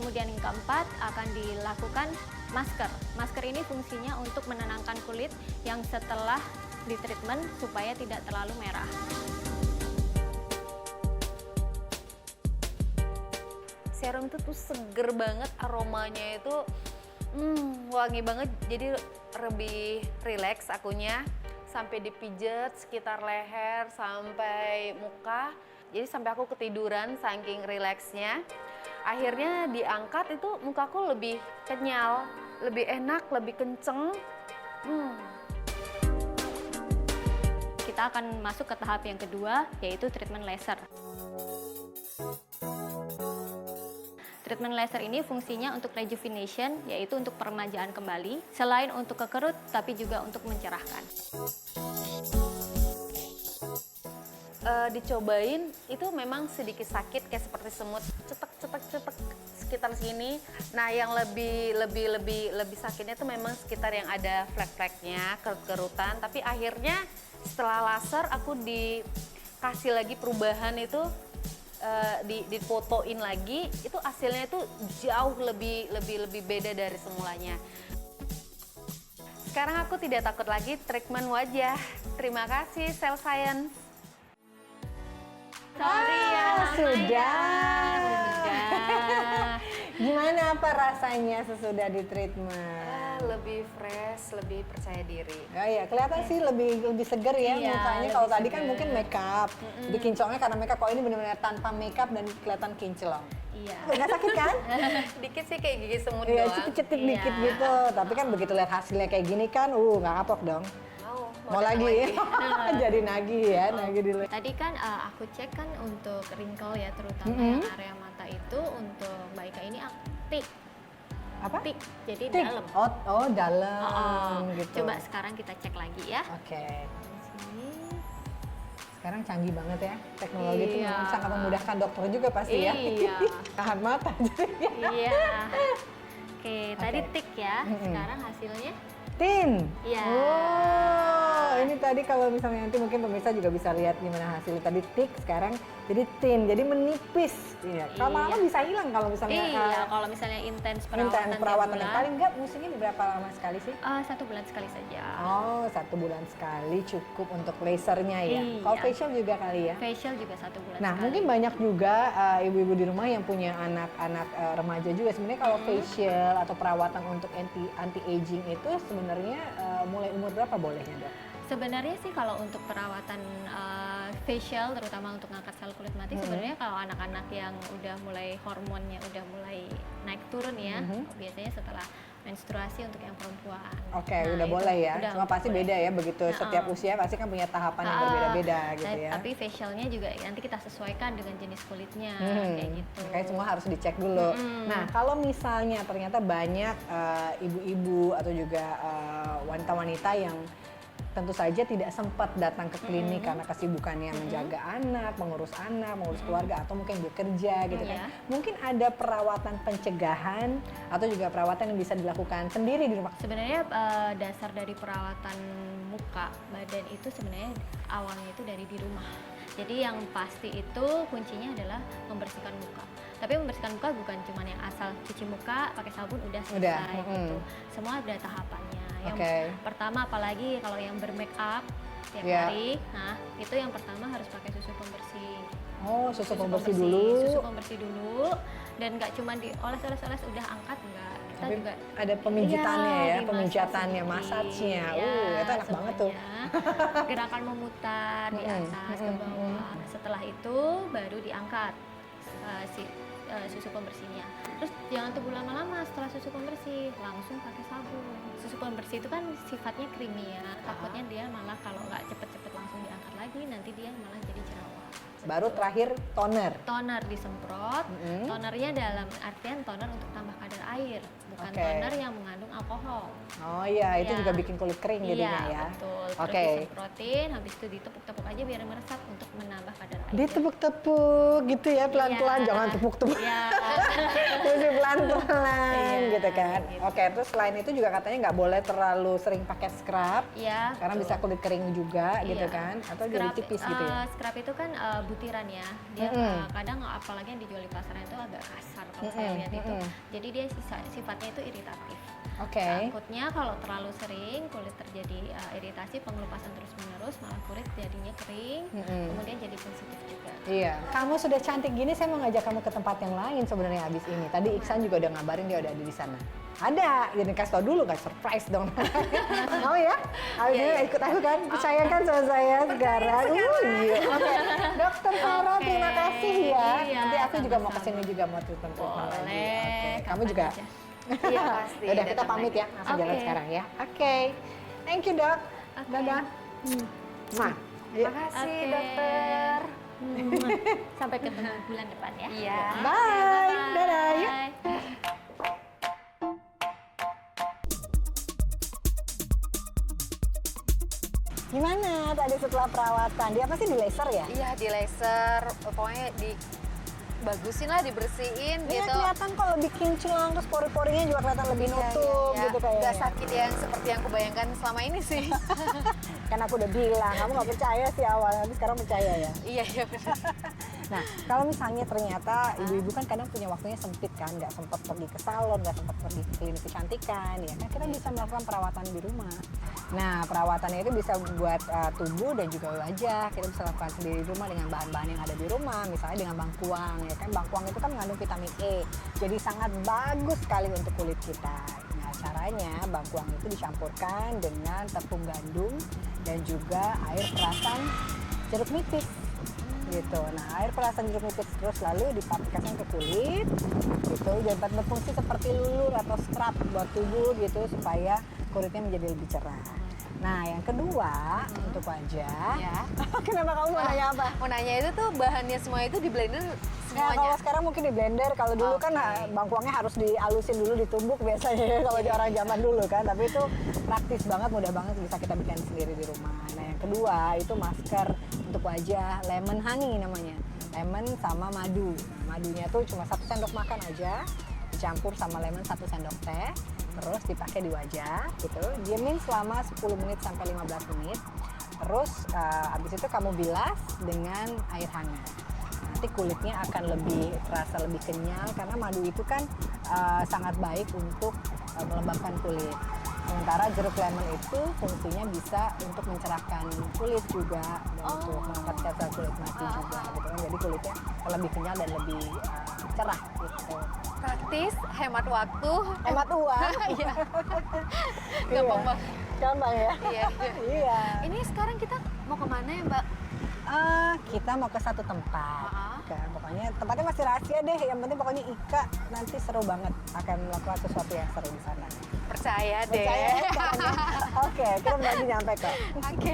Kemudian yang keempat akan dilakukan masker. Masker ini fungsinya untuk menenangkan kulit yang setelah di treatment supaya tidak terlalu merah. Serum itu tuh seger banget, aromanya itu wangi banget, jadi lebih rileks akunya. Sampai dipijet sekitar leher sampai muka, jadi sampai aku ketiduran saking rileksnya. Akhirnya diangkat itu mukaku lebih kenyal, lebih enak, lebih kenceng. Kita akan masuk ke tahap yang kedua, yaitu treatment laser. Treatment laser ini fungsinya untuk rejuvenation, yaitu untuk peremajaan kembali, selain untuk kekerut, tapi juga untuk mencerahkan. Dicobain itu memang sedikit sakit, kayak seperti semut, cetek sekitar sini. Nah, yang lebih sakitnya itu memang sekitar yang ada flek-fleknya, kerut-kerutan. Tapi akhirnya setelah laser aku dikasih lagi perubahan itu. Difotoin lagi, itu hasilnya itu jauh lebih beda dari semulanya. Sekarang aku tidak takut lagi treatment wajah. Terima kasih Cell Science. Sorry ya, sudah. Udah. Gimana apa rasanya sesudah di treatment? Lebih fresh, lebih percaya diri. Oh iya, kelihatan sih lebih seger ya Iya, mukanya. Kalau lebih tadi kan seger. mungkin makeup, jadi kinclongnya karena makeup. Kalau ini benar-benar tanpa makeup dan kelihatan kinclong. Iya. Nggak sakit kan? Dikit sih kayak gigi semut Iya, doang. cetit-cetit Iya. dikit gitu. Tapi kan begitu lihat hasilnya kayak gini kan, nggak kapok dong. Mau lagi? Jadi nagih ya, nagih dulu. Tadi kan aku cek kan untuk wrinkle ya, terutama yang area mata itu untuk Mbak Ika ini tik. Apa? Tik, jadi Tik. dalam. Oh, dalam gitu. Coba sekarang kita cek lagi ya. Oke. Di sini. Sekarang canggih banget ya, teknologi itu Iya. memang sangat memudahkan dokter juga pasti ya. Iya. Tahan mata jadi. Iya. Oke, tadi Oke. tik ya. Sekarang hasilnya Tin. Iya. Oh, ini tadi kalau misalnya nanti mungkin pemirsa juga bisa lihat gimana hasil tadi tik, sekarang jadi tin, jadi menipis. Iya. Kalau Iya. lama bisa hilang kalau misalnya iya, kalau misalnya intens perawatan perawatan tiap yang bulan, paling enggak musimnya berapa lama sekali sih? 1 bulan sekali saja. Oh, 1 bulan sekali cukup untuk lasernya ya. Iya. Kalau facial juga kali ya. Facial juga 1 bulan Nah, sekali. mungkin banyak juga ibu-ibu di rumah yang punya anak-anak remaja juga. Sebenarnya kalau facial atau perawatan untuk anti aging itu sebenarnya mulai umur berapa bolehnya, Dok? Sebenarnya sih kalau untuk perawatan facial, terutama untuk ngangkat sel kulit mati, sebenarnya kalau anak-anak yang udah mulai hormonnya udah mulai naik turun ya, biasanya setelah menstruasi untuk yang perempuan. Oke, Nah, udah itu boleh ya. udah Cuma pasti boleh. beda ya, begitu setiap usia pasti kan punya tahapan yang berbeda-beda gitu ya. Tapi facialnya juga nanti kita sesuaikan dengan jenis kulitnya, kayak gitu. Makanya semua harus dicek dulu. Nah, kalau misalnya ternyata banyak ibu-ibu atau juga wanita-wanita yang tentu saja tidak sempat datang ke klinik karena kesibukannya menjaga anak, mengurus keluarga, atau mungkin bekerja gitu kan. Iya. Mungkin ada perawatan pencegahan atau juga perawatan yang bisa dilakukan sendiri di rumah. Sebenarnya dasar dari perawatan muka, badan itu sebenarnya awalnya itu dari di rumah. Jadi yang pasti itu kuncinya adalah membersihkan muka. Tapi membersihkan muka bukan cuma yang asal cuci muka, pakai sabun udah selesai gitu. Semua ada tahapannya. Yang pertama apalagi kalau yang bermake up tiap hari, nah itu yang pertama harus pakai susu pembersih. Oh, susu pembersih dulu. Susu pembersih dulu, dan nggak cuma dioles-oles udah angkat, enggak. Kita Tapi juga ada pemijitannya ya, dimasak pemijatannya, sedikit. massage-nya. Ya, Itu enak banget tuh. semuanya. Gerakan memutar di atas ke bawah. Setelah itu baru diangkat susu pembersihnya. Terus jangan tunggu lama-lama setelah susu pembersih, langsung pakai sabun. Susu pembersih itu kan sifatnya creamy ya. Takutnya dia malah kalau nggak cepet-cepet langsung diangkat lagi, nanti dia malah jadi jerawat. Baru terakhir toner. Toner disemprot. Tonernya dalam artian toner untuk tambah kadar air, bukan Oke. toner yang mengandung alkohol. Oh iya, itu Iya. juga bikin kulit kering jadinya Iya, ya. betul. Terus Oke. disemprotin, habis itu ditepuk-tepuk aja biar meresap untuk menambah kadar air. Ditepuk-tepuk gitu ya, pelan-pelan, Iya. jangan tepuk-tepuk. Iya. Mesti pelan-pelan Iya. gitu kan. gitu. Oke, terus selain itu juga katanya nggak boleh terlalu sering pakai scrub. Iya, Karena betul. bisa kulit kering juga gitu Iya. kan, atau jadi tipis gitu ya. Scrub itu kan butiran ya. Dia kadang apalagi yang dijual di pasaran itu agak kasar kalau saya lihat itu. Jadi dia sifatnya itu iritatif. Oke. Takutnya kalau terlalu sering kulit terjadi iritasi, pengelupasan terus-menerus, malah kulit jadinya kering, kemudian jadi sensitif juga. Iya. Kamu sudah cantik gini, saya mau ngajak kamu ke tempat yang lain sebenarnya abis ini. Tadi Iksan juga udah ngabarin dia udah ada di sana. Ada, jadi kasih tau dulu nggak surprise dong. Mau ya? Abis ini ikut aku kan, percaya kan sama saya sekarang. Iya. Oke, Dokter Farah Oke. terima kasih ya. Iya, Nanti aku juga mau sama-sama. kesini juga mau treatment lagi. Boleh. Oke, kamu kapan juga. aja. Iya pasti. Udah kita datang pamit lagi. ya, langsung jalan Oke. sekarang ya. Oke, thank you dok. Oke. Dadah. Nah, iya. Makasih Oke. dokter. Sampai ketemu bulan depan ya. Iya. Bye. Dadah. Yuk. Bye. Gimana tadi setelah perawatan? Dia pasti di laser ya? Iya di laser, pokoknya bagusin lah, dibersihin Iya gitu. kelihatan kok lebih kinclong, terus pori-porinya juga kelihatan lebih nutup Iya. gitu kayaknya. Gak sakit yang seperti yang kubayangkan selama ini sih. Kan aku udah bilang, kamu nggak percaya sih awalnya, tapi sekarang percaya ya. Iya iya benar. Nah, kalau misalnya ternyata ibu-ibu kan kadang punya waktunya sempit kan, nggak sempat pergi ke salon, nggak sempat pergi ke klinik kecantikan, ya kan kita bisa melakukan perawatan di rumah. Nah, perawatannya itu bisa buat tubuh dan juga wajah. Kita bisa lakukan sendiri di rumah dengan bahan-bahan yang ada di rumah, misalnya dengan bangkuang, ya kan bangkuang itu kan mengandung vitamin E, jadi sangat bagus sekali untuk kulit kita. Nah, caranya bangkuang itu dicampurkan dengan tepung gandum dan juga air perasan jeruk nipis gitu. Nah, air perasan jeruk nipis terus lalu diaplikasikan ke kulit gitu, dapat berfungsi seperti lulur atau scrub buat tubuh gitu supaya kulitnya menjadi lebih cerah. Nah, yang kedua untuk wajah. Ya. Kenapa kamu mau nanya apa? Mau nanya itu tuh bahannya semua itu di blender Ya, semuanya. kalau sekarang mungkin di blender, kalau dulu kan Oke. bangkuangnya harus dialusin dulu, ditumbuk biasanya ya, kalau di orang zaman dulu kan. Tapi itu praktis banget, mudah banget bisa kita bikin sendiri di rumah. Nah, yang kedua itu masker untuk wajah, lemon honey namanya. Lemon sama madu. Nah, madunya tuh cuma 1 sendok makan aja, dicampur sama lemon 1 sendok teh, terus dipakai di wajah gitu. Diemin selama 10 menit sampai 15 menit. Terus habis itu kamu bilas dengan air hangat. Nanti kulitnya akan lebih terasa lebih kenyal karena madu itu kan sangat baik untuk melembabkan kulit. Sementara jeruk lemon itu fungsinya bisa untuk mencerahkan kulit juga dan untuk mengangkat sel kulit mati juga gitu kan. Jadi kulitnya lebih kenyal dan lebih cerah gitu. Praktis, hemat waktu. Hemat uang. Iya. Iya. Gampang banget. Gampang ya? Iya. Iya. Ini sekarang kita mau kemana ya Mbak? Kita mau ke satu tempat. Pokoknya tempatnya masih rahasia deh. Yang penting pokoknya Ika nanti seru banget akan melakukan sesuatu yang seru di sana. Percaya deh. Percaya ya sekarang ya? Oke, kita berarti nyampe kok. Oke.